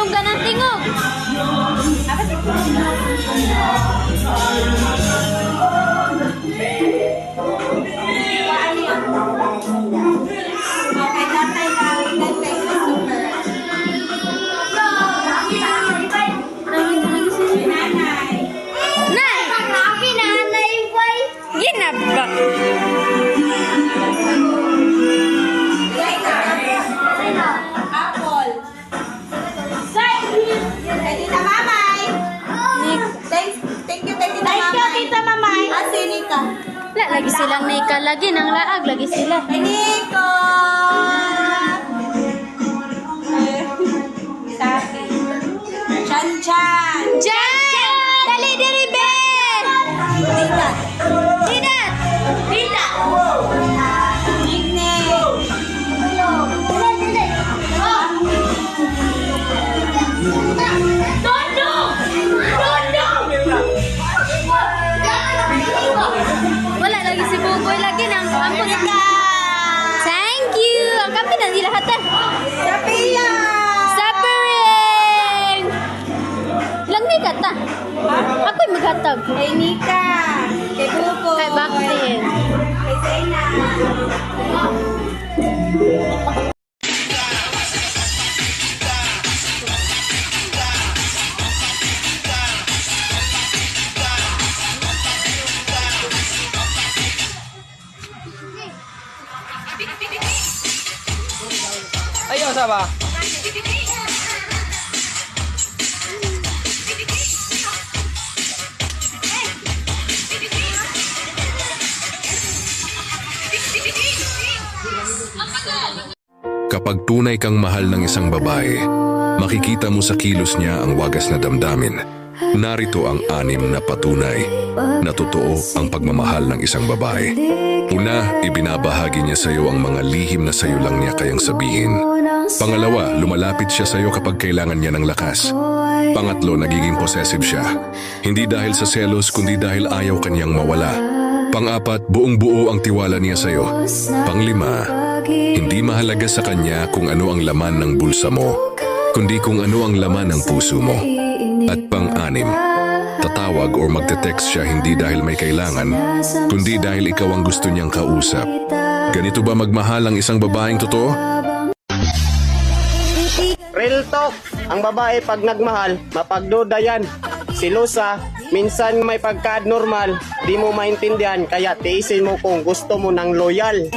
tingog ka ng tingog. Ginaba. Apple. Kay Tita Mamay. Thank you, Tita Mamay. Thank you, Tita Mamay. Si Nika. Lagi silang Nika. Lagi ng laag. Lagi sila. Kay Nico. Chan Chan. Jan! Dali, diri, be! Tita. Tita! Tita. Nickname. Wala lagi si Buboy. Lagi ng ampun. Thank you! Ang kami na nila hatan. Sophia. Sapering! Lang may kata. Ako'y maghatag. Kay Nika. Kay Bubo. Kay Baktin. Kay Zena. Ayaw sa ba? Kapag tunay kang mahal ng isang babae, makikita mo sa kilos niya ang wagas na damdamin. Narito ang 6 na patunay na totoo ang pagmamahal ng isang babae. Una, ibinabahagi niya sa iyo ang mga lihim na sa iyo lang niya kayang sabihin. Pangalawa, lumalapit siya sa iyo kapag kailangan niya ng lakas. Pangatlo, nagiging possessive siya. Hindi dahil sa selos kundi dahil ayaw kanyang mawala. Pang-apat, buong-buo ang tiwala niya sa iyo. Panglima, hindi mahalaga sa kanya kung ano ang laman ng bulsa mo, kundi kung ano ang laman ng puso mo. At pang-anim, tatawag o magte-text siya hindi dahil may kailangan, kundi dahil ikaw ang gusto niyang kausap. Ganito ba magmahal ang isang babaeng totoo? Real talk. Ang babae pag nagmahal, mapagduda yan. Silusa, minsan may pagka-abnormal, di mo maintindihan, kaya tiisin mo kung gusto mo ng loyal.